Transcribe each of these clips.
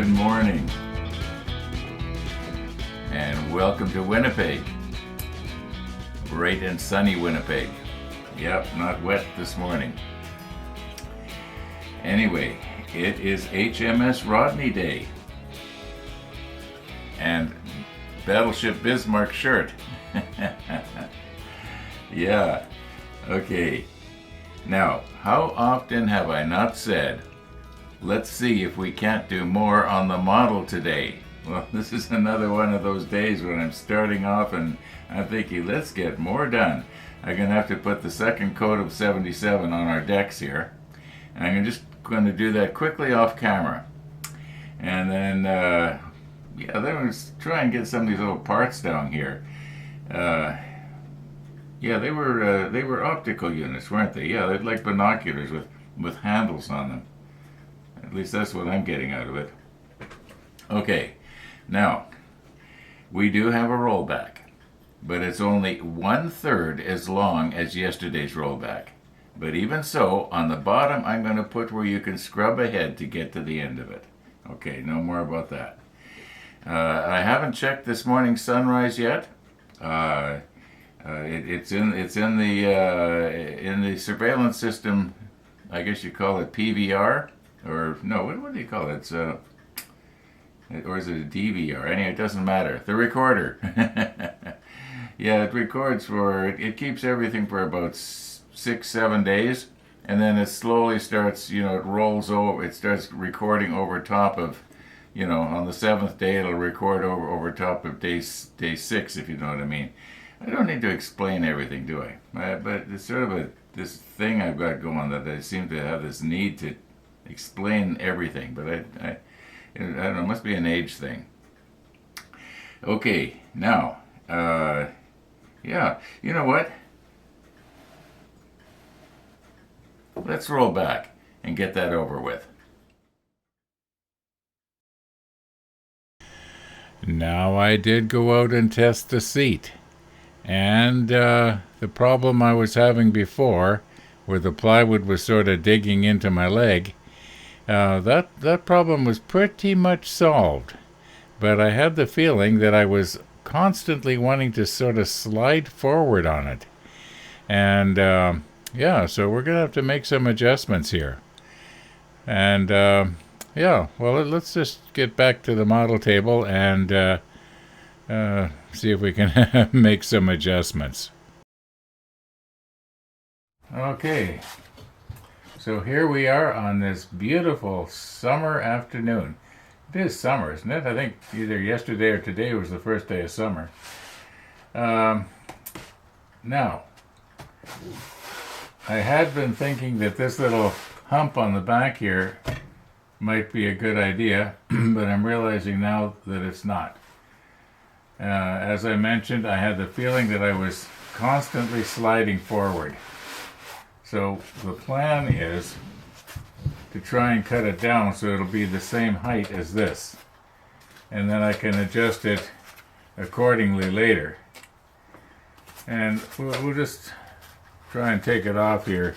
Good morning, and welcome to Winnipeg. Bright and sunny Winnipeg. Yep, not wet this morning. Anyway, it is HMS Rodney Day. And battleship Bismarck shirt. Yeah, okay. Now, how often have I not said, let's see if we can't do more on the model today? Well, this is another one of those days when I'm starting off and I'm thinking, let's get more done. I'm going to have to put the second coat of 77 on our decks here. And I'm just going to do that quickly off camera. And then, then let's try and get some of these little parts down here. They were optical units, weren't they? Yeah, they're like binoculars with handles on them. At least that's what I'm getting out of it. Okay, now, we do have a rollback, but it's only 1/3 as long as yesterday's rollback. But even so, on the bottom, I'm going to put where you can scrub ahead to get to the end of it. Okay, no more about that. I haven't checked this morning's sunrise yet. It's in the surveillance system. I guess you call it PVR, or no? What do you call it? Or is it a DVR? Anyway, it doesn't matter. The recorder. Yeah, it records it keeps everything for about 6-7 days, and then it slowly starts. It rolls over. It starts recording over top of. On the 7th day, it'll record over top of day 6, if you know what I mean. I don't need to explain everything, do I? But it's sort of this thing I've got going that I seem to have this need to explain everything. But I don't know, it must be an age thing. Okay, now, you know what? Let's roll back and get that over with. Now, I did go out and test the seat, and the problem I was having before, where the plywood was sort of digging into my leg, that problem was pretty much solved. But I had the feeling that I was constantly wanting to sort of slide forward on it. And so we're going to have to make some adjustments here. And let's just get back to the model table and see if we can make some adjustments. Okay, so here we are on this beautiful summer afternoon. It is summer, isn't it? I think either yesterday or today was the first day of summer. Now, I had been thinking that this little hump on the back here might be a good idea, but I'm realizing now that it's not. As I mentioned, I had the feeling that I was constantly sliding forward. So the plan is to try and cut it down so it'll be the same height as this. And then I can adjust it accordingly later. And we'll just try and take it off here.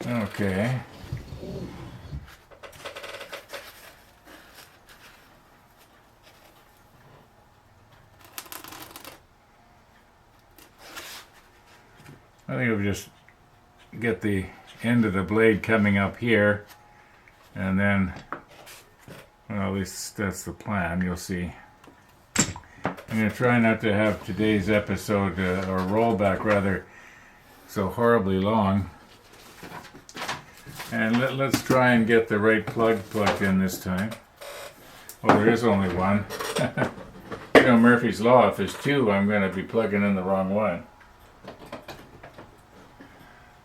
Okay. I think I'll just get the end of the blade coming up here, and then, well, at least that's the plan, you'll see. I'm going to try not to have today's episode, or rollback rather, so horribly long. And let's try and get the right plug plugged in this time. Well, there is only one. Murphy's Law, if there's two, I'm going to be plugging in the wrong one.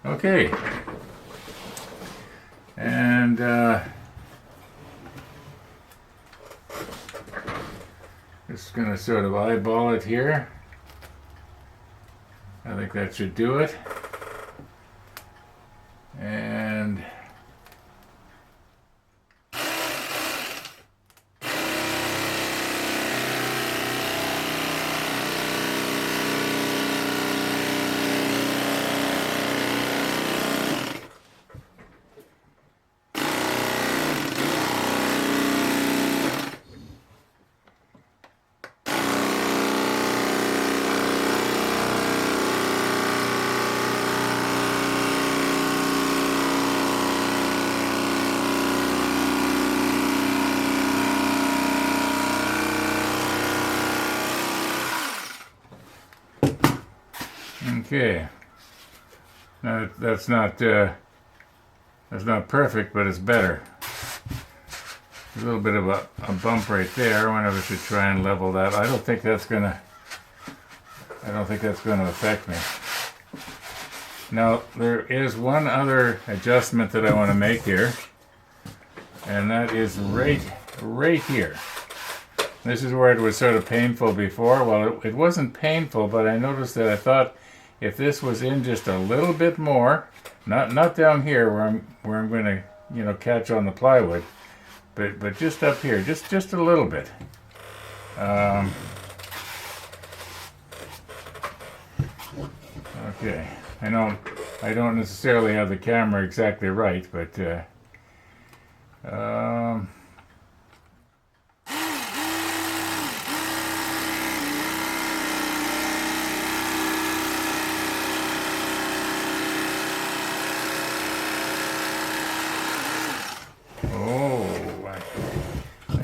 Okay. And just going to sort of eyeball it here. I think that should do it. And Okay. Now that's not perfect, but it's better. There's a little bit of a bump right there. I wonder if I should try and level that. I don't think that's gonna affect me. Now there is one other adjustment that I want to make here, and that is right here. This is where it was sort of painful before. Well, it wasn't painful, but I noticed that I thought if this was in just a little bit more, not down here where I'm going to, you know, catch on the plywood, but just up here, just a little bit. Okay, I know I don't necessarily have the camera exactly right, but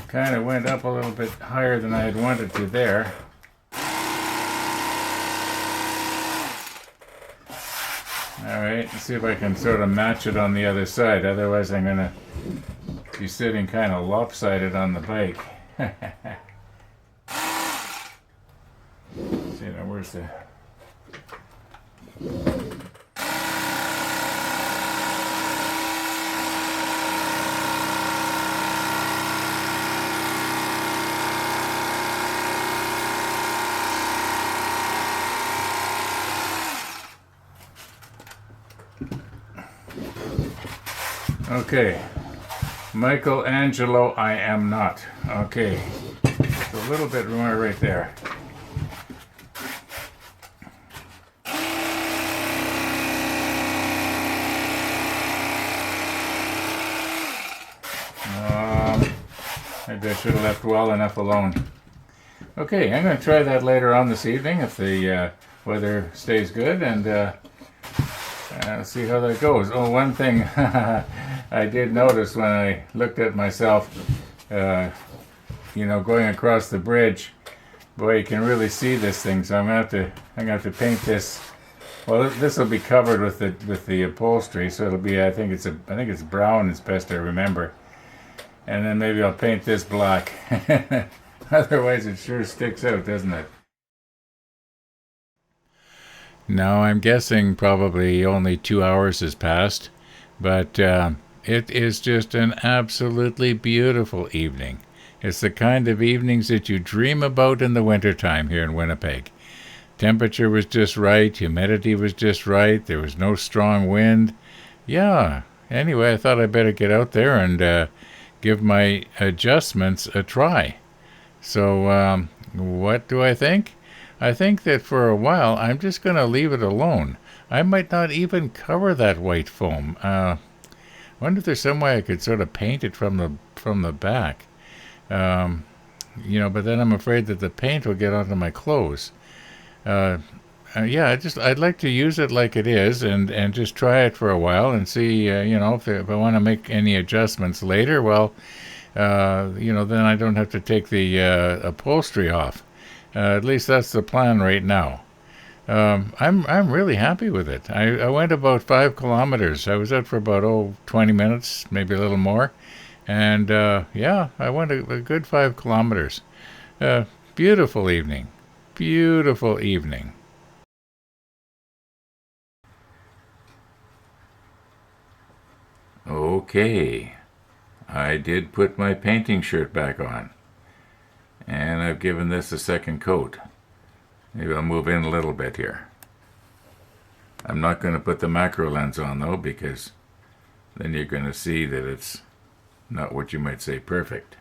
kind of went up a little bit higher than I had wanted to there. Alright, let's see if I can sort of match it on the other side. Otherwise I'm going to be sitting kind of lopsided on the bike. See, now where's the... Okay, Michelangelo, I am not. Okay, it's a little bit more right there. Maybe I should have left well enough alone. Okay, I'm going to try that later on this evening if the weather stays good, and see how that goes. Oh, one thing I did notice when I looked at myself, you know, going across the bridge, boy, you can really see this thing. So I'm gonna have to paint this. Well, this will be covered with the upholstery, so it'll be. I think it's brown. It's best I remember. And then maybe I'll paint this black. Otherwise, it sure sticks out, doesn't it? Now, I'm guessing probably only 2 hours has passed, but it is just an absolutely beautiful evening. It's the kind of evenings that you dream about in the wintertime here in Winnipeg. Temperature was just right, humidity was just right, there was no strong wind. Yeah, anyway, I thought I'd better get out there and give my adjustments a try. So, what do I think? I think that for a while, I'm just going to leave it alone. I might not even cover that white foam. Wonder if there's some way I could sort of paint it from the back. You know, but then I'm afraid that the paint will get onto my clothes. Yeah, I'd like to use it like it is and just try it for a while and see, you know, if I want to make any adjustments later, well, you know, then I don't have to take the upholstery off. At least that's the plan right now. I'm really happy with it. I went about 5 kilometers. I was out for about 20 minutes, maybe a little more, and yeah, I went a good 5 kilometers. Beautiful evening. Beautiful evening. Okay, I did put my painting shirt back on. And I've given this a second coat. Maybe I'll move in a little bit here. I'm not going to put the macro lens on though, because then you're going to see that it's not what you might say perfect.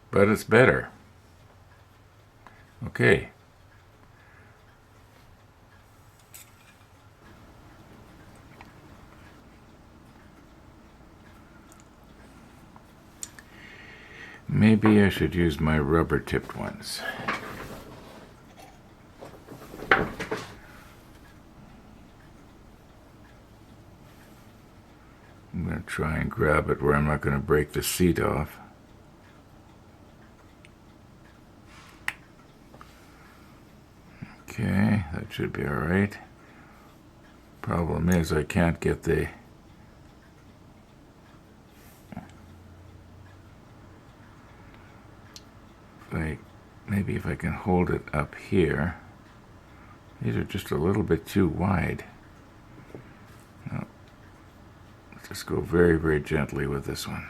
But it's better. Okay. Maybe I should use my rubber-tipped ones. I'm going to try and grab it where I'm not going to break the seat off. Okay, that should be alright. Problem is I can't get the maybe if I can hold it up here. These are just a little bit too wide. No. Let's just go very, very gently with this one.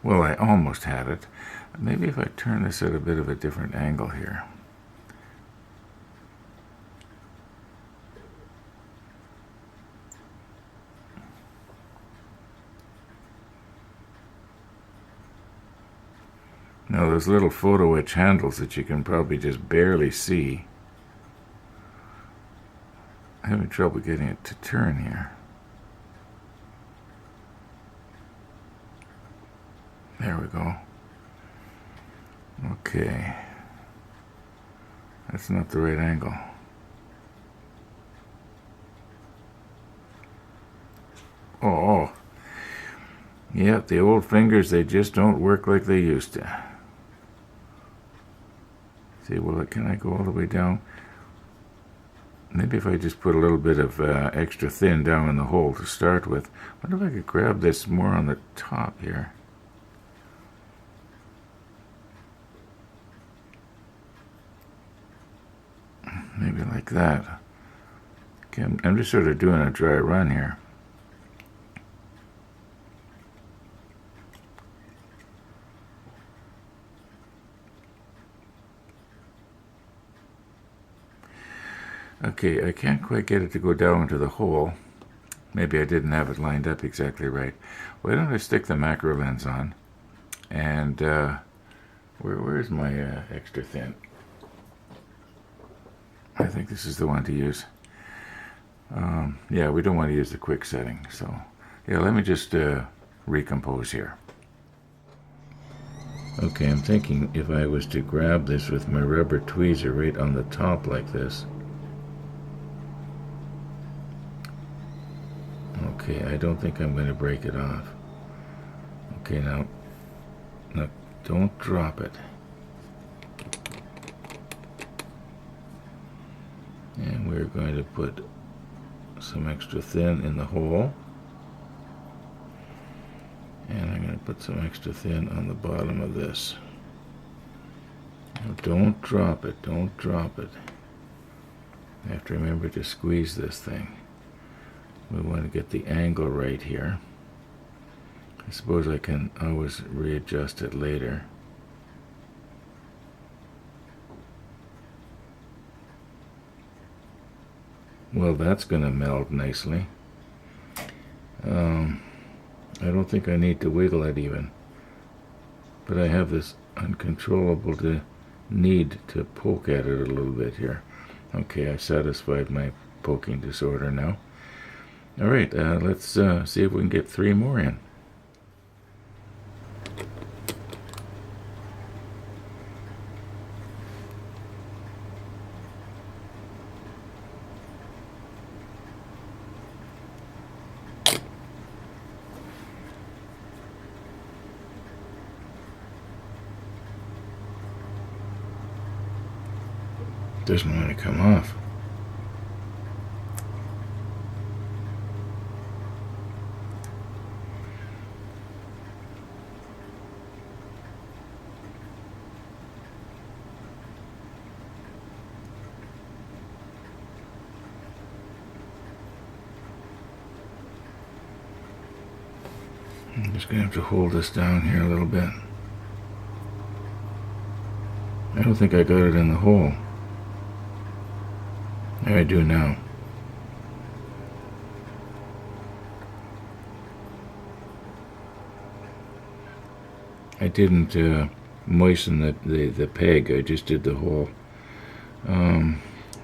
Well, I almost had it. Maybe if I turn this at a bit of a different angle here. Now those little photo etch handles that you can probably just barely see. I'm having trouble getting it to turn here. There we go. Okay. That's not the right angle. Oh. Yeah, the old fingers, they just don't work like they used to. See, well, can I go all the way down? Maybe if I just put a little bit of extra thin down in the hole to start with. I wonder if I could grab this more on the top here. Maybe like that. Okay, I'm just sort of doing a dry run here. Okay, I can't quite get it to go down into the hole. Maybe I didn't have it lined up exactly right. Why don't I stick the macro lens on? And where's my extra thin? I think this is the one to use. Yeah, we don't want to use the quick setting. So, yeah, let me just recompose here. Okay, I'm thinking if I was to grab this with my rubber tweezer right on the top like this. Okay, I don't think I'm going to break it off. Okay, now don't drop it. And we're going to put some extra thin in the hole. And I'm going to put some extra thin on the bottom of this. Now don't drop it, don't drop it. I have to remember to squeeze this thing. We want to get the angle right here. I suppose I can always readjust it later. Well, that's going to meld nicely. I don't think I need to wiggle it even. But I have this uncontrollable need to poke at it a little bit here. Okay, I satisfied my poking disorder now. All right, let's see if we can get 3 more in. Doesn't want to come off. I'm just going to have to hold this down here a little bit. I don't think I got it in the hole. There I do now. I didn't moisten the peg, I just did the hole.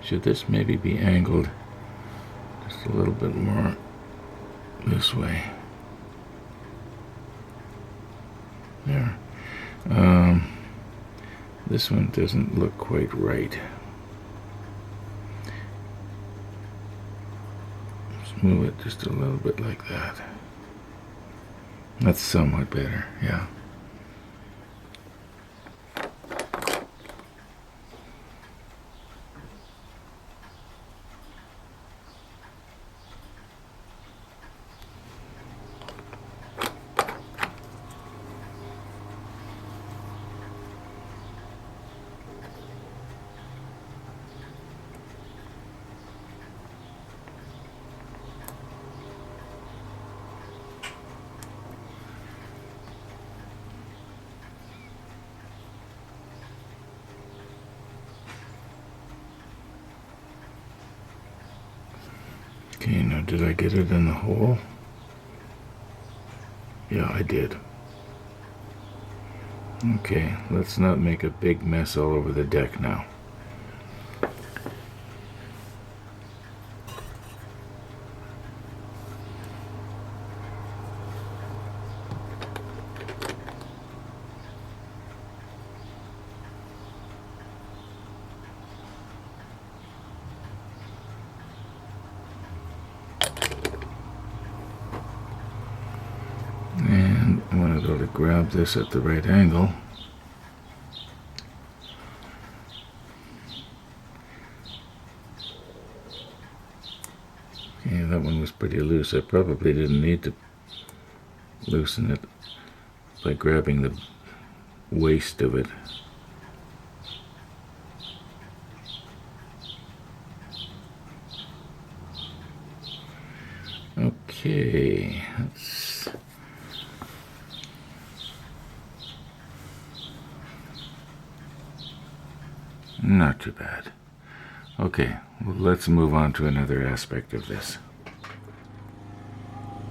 Should this maybe be angled just a little bit more this way? There. This one doesn't look quite right. Let's move it just a little bit like that. That's somewhat better, yeah. Okay, now did I get it in the hole? Yeah, I did. Okay, let's not make a big mess all over the deck now. And I want to be able to grab this at the right angle. Okay, that one was pretty loose. I probably didn't need to loosen it by grabbing the waist of it. Okay, that's not too bad. Okay, well, let's move on to another aspect of this.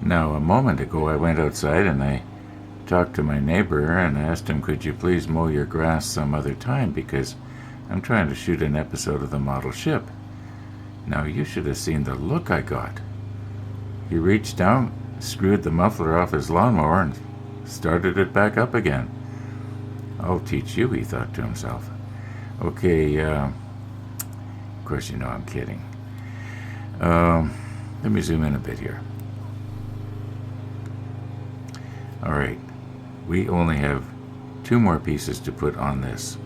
Now, a moment ago I went outside and I talked to my neighbor and I asked him, could you please mow your grass some other time because I'm trying to shoot an episode of the model ship. Now, you should have seen the look I got. He reached down, screwed the muffler off his lawnmower and started it back up again. I'll teach you, he thought to himself. Okay, of course you know I'm kidding. Let me zoom in a bit here. Alright, we only have 2 more pieces to put on this.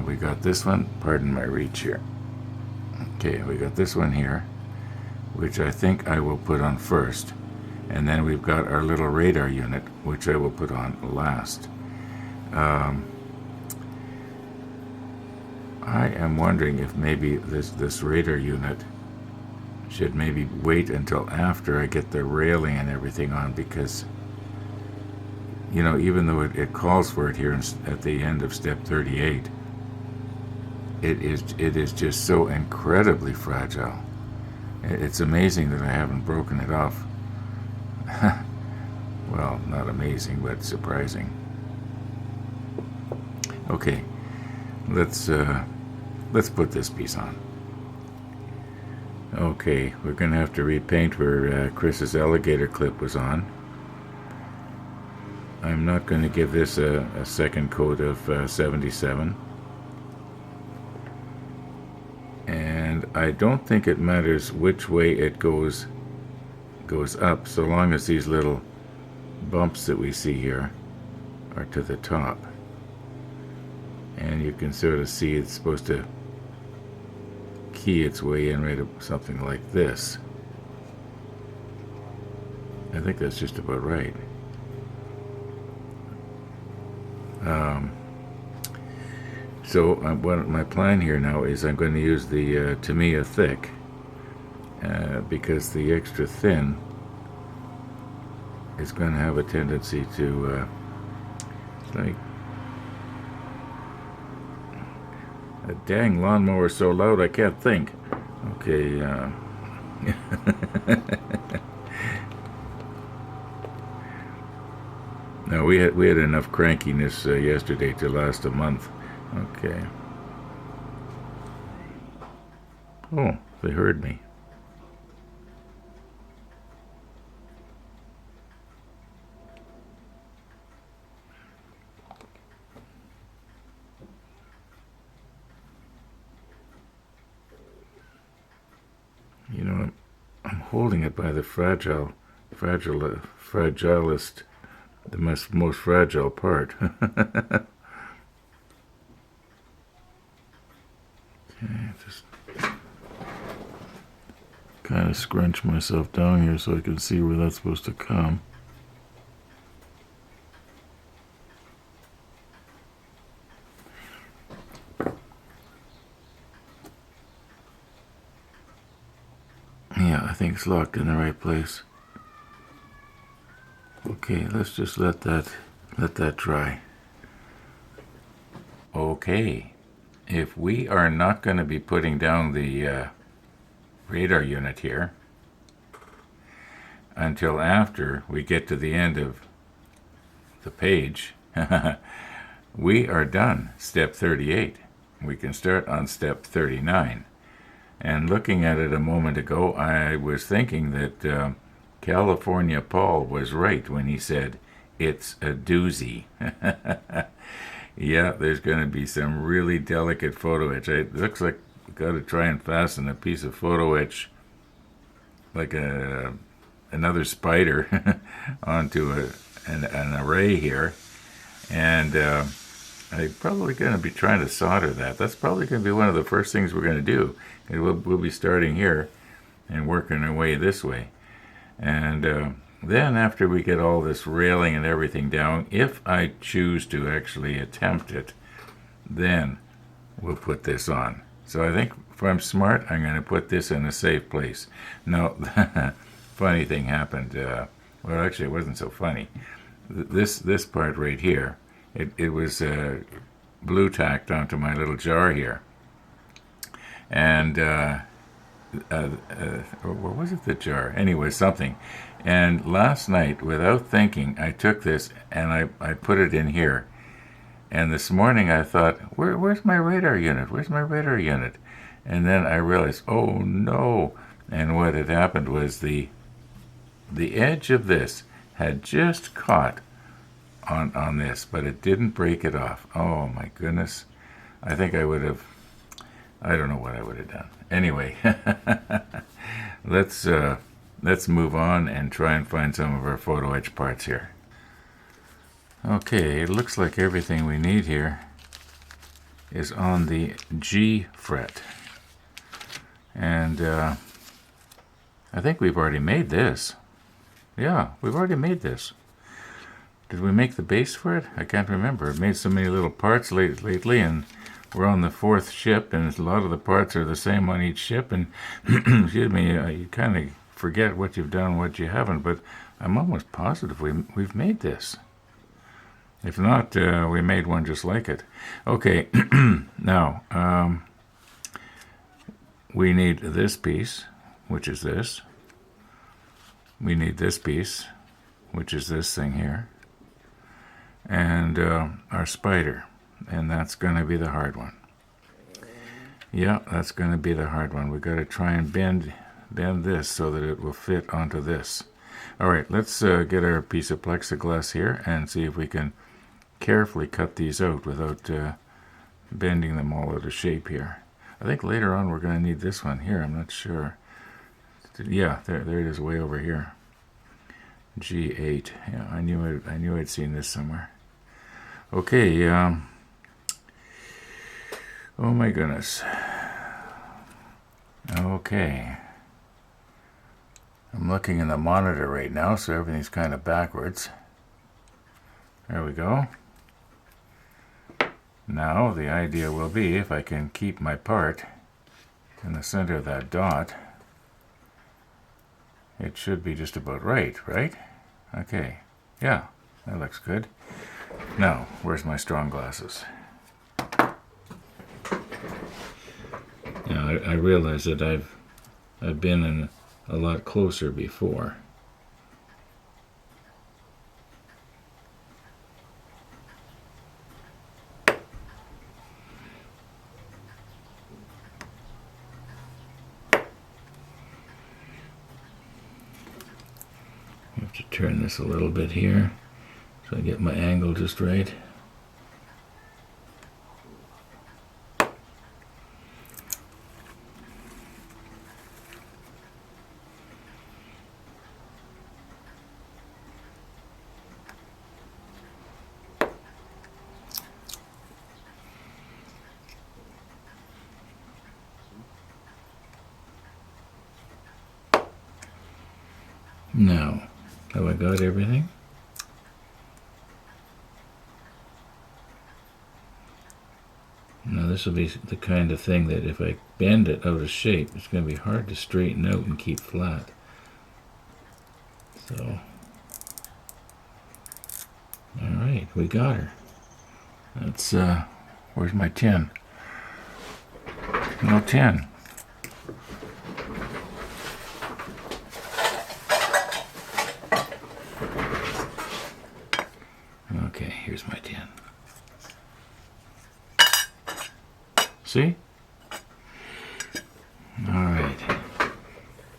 We got this one, pardon my reach here. Okay, we got this one here, which I think I will put on first. And then we've got our little radar unit, which I will put on last. I am wondering if maybe this radar unit should maybe wait until after I get the railing and everything on, because, you know, even though it calls for it here at the end of step 38, it is just so incredibly fragile. It's amazing that I haven't broken it off. Well, not amazing, but surprising. Okay, let's put this piece on. Okay, we're gonna have to repaint where Chris's alligator clip was on. I'm not going to give this a second coat of 77. And I don't think it matters which way it goes up, so long as these little bumps that we see here are to the top. And you can sort of see it's supposed to key its way in right up something like this. I think that's just about right. So what my plan here now is I'm going to use the Tamiya thick because the extra thin is going to have a tendency to like a dang lawnmower so loud I can't think. Okay. No, we had enough crankiness yesterday to last a month. Okay. Oh, they heard me. You know, I'm holding it by the fragilest the most fragile part. Okay, just kind of scrunch myself down here so I can see where that's supposed to come. Yeah, I think it's locked in the right place. Okay, let's just let that dry. Okay, if we are not going to be putting down the radar unit here until after we get to the end of the page, we are done. Step 38. We can start on step 39. And looking at it a moment ago, I was thinking that California Paul was right when he said, it's a doozy. Yeah, there's going to be some really delicate photo etch. It looks like we've got to try and fasten a piece of photo etch like another spider onto an array here. And I'm probably going to be trying to solder that. That's probably going to be one of the first things we're going to do. And we'll be starting here and working our way this way. And then after we get all this railing and everything down, if I choose to actually attempt it, then we'll put this on. So I think if I'm smart, I'm going to put this in a safe place. No, funny thing happened. Well, actually, it wasn't so funny. This part right here, it was blue tacked onto my little jar here. And or was it the jar? Anyway, something. And last night, without thinking, I took this and I put it in here. And this morning I thought, where's my radar unit? Where's my radar unit? And then I realized, oh no. And what had happened was the edge of this had just caught on this, but it didn't break it off. Oh my goodness. I think I would have, I don't know what I would have done. Anyway, let's move on and try and find some of our photo etch parts here. Okay, it looks like everything we need here is on the G fret. And I think we've already made this. Yeah, we've already made this. Did we make the base for it? I can't remember. I've made so many little parts lately, and we're on the 4th ship, and a lot of the parts are the same on each ship, and excuse me, you kind of forget what you've done and what you haven't, but I'm almost positive we've made this. If not, we made one just like it. Okay, now, we need this piece, which is this. We need this piece, which is this thing here. And our spider, and that's going to be the hard one. Yeah, that's going to be the hard one. We've got to try and bend this so that it will fit onto this. All right, let's get our piece of plexiglass here and see if we can carefully cut these out without bending them all out of shape here. I think later on we're going to need this one here. I'm not sure. Yeah, there it is, way over here. G8. Yeah, I knew I'd seen this somewhere. Okay. Oh my goodness. Okay. I'm looking in the monitor right now, so everything's kind of backwards. There we go. Now the idea will be, if I can keep my part in the center of that dot, it should be just about right? Okay. Yeah, that looks good. Now, where's my strong glasses? Now, I realize that I've been in a lot closer before. I have to turn this a little bit here so I get my angle just right. Now, have I got everything? Now this will be the kind of thing that if I bend it out of shape, it's going to be hard to straighten out and keep flat. So, alright, we got her. That's, where's my tin? No tin. Okay, here's my tin. See? Alright.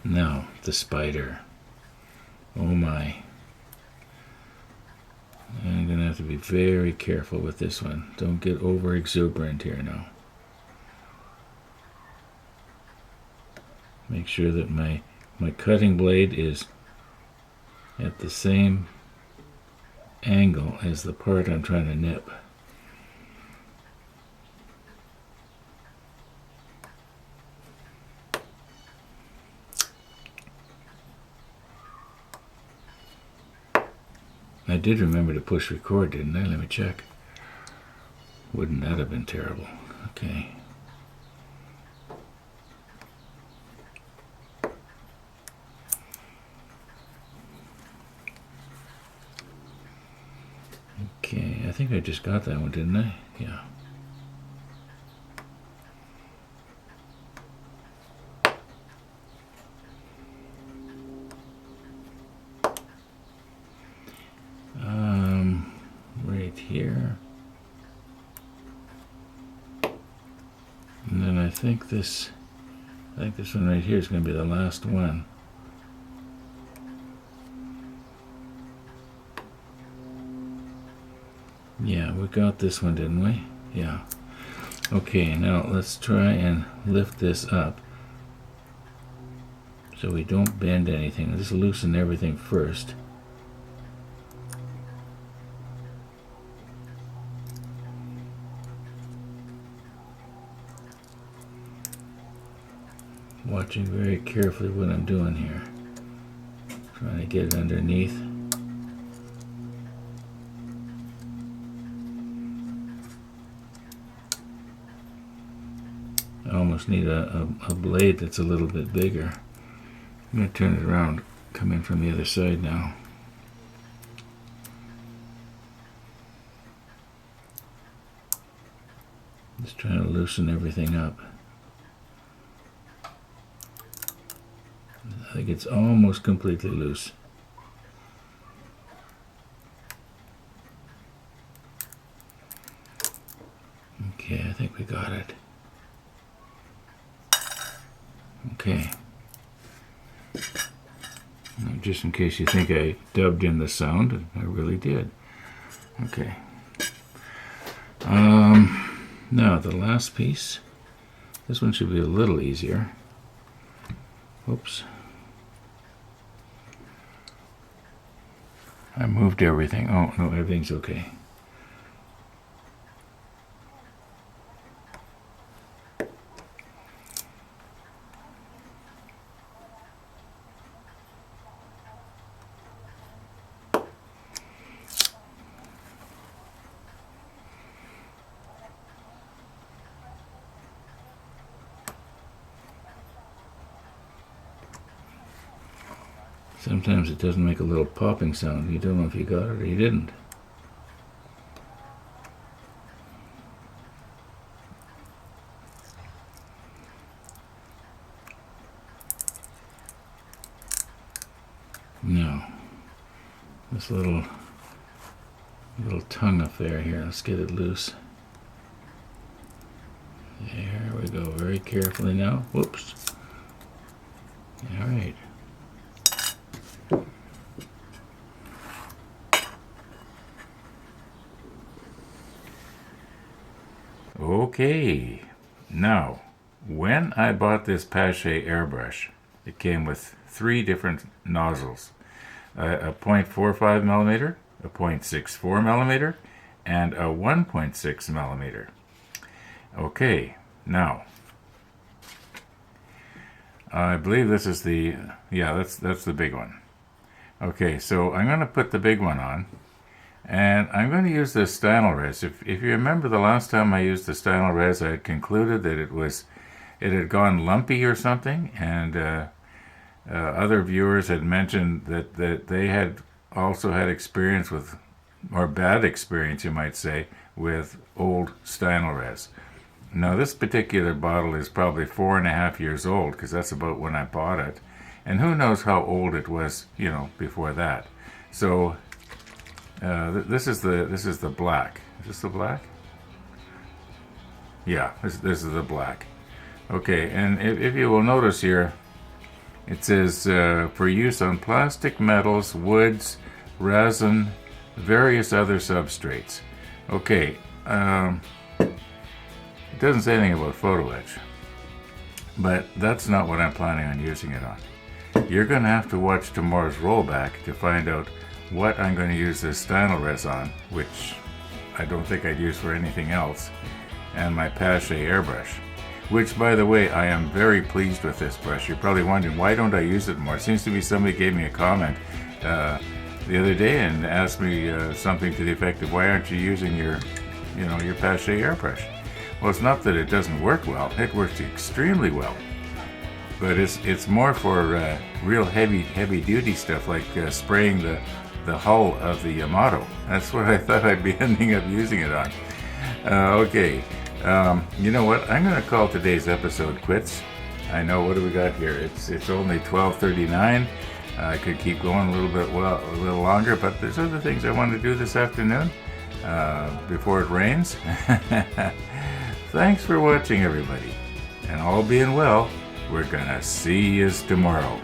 Now, the spider. Oh my. I'm going to have to be very careful with this one. Don't get over exuberant here now. Make sure that my cutting blade is at the same angle as the part I'm trying to nip. I did remember to push record, didn't I? Let me check. Wouldn't that have been terrible? Okay. Okay, I think I just got that one, didn't I? Yeah. Right here. And then I think this one right here is going to be the last one. Yeah, we got this one, didn't we? Yeah. Okay, now let's try and lift this up so we don't bend anything. Just loosen everything first. Watching very carefully what I'm doing here. Trying to get it underneath. I almost need a blade that's a little bit bigger. I'm going to turn it around, come in from the other side now. Just trying to loosen everything up. I think it's almost completely loose. Okay, I think we got it. Okay. Now, just in case you think I dubbed in the sound, I really did. Okay. Now the last piece. This one should be a little easier. Oops. I moved everything. Oh, no, everything's okay. Sometimes it doesn't make a little popping sound. You don't know if you got it or you didn't. No. This little tongue affair here, let's get it loose. There we go, very carefully now. Whoops. All right. Okay, now, when I bought this Pache airbrush, it came with 3 different nozzles, a 0.45 millimeter, a 0.64 millimeter, and a 1.6 millimeter. Okay, now, I believe this is the, yeah, that's the big one. Okay, so I'm going to put the big one on. And I'm going to use this Stynylres. If you remember the last time I used the Stynylres, I had concluded that it had gone lumpy or something, and other viewers had mentioned that they had also had experience with, or bad experience, you might say, with old Stynylres. Now, this particular bottle is probably 4.5 years old, because that's about when I bought it, and who knows how old it was, before that. So this is the black. Is this the black? Yeah, this is the black. Okay, and if you will notice here, it says for use on plastic, metals, woods, resin, various other substrates. Okay, it doesn't say anything about photo etch, but that's not what I'm planning on using it on. You're going to have to watch tomorrow's rollback to find out what I'm going to use this Stynylres on, which I don't think I'd use for anything else, and my Pache airbrush, which, by the way, I am very pleased with this brush. You're probably wondering, why don't I use it more? It seems to be somebody gave me a comment the other day and asked me something to the effect of, why aren't you using your Pache airbrush? Well, it's not that it doesn't work well. It works extremely well. But it's more for real heavy duty stuff, like spraying the hull of the Yamato. That's what I thought I'd be ending up using it on. Okay, you know what? I'm going to call today's episode quits. I know, what do we got here? It's only 12:39. I could keep going a little longer, but there's other things I want to do this afternoon before it rains. Thanks for watching, everybody, and all being well, we're gonna see you tomorrow.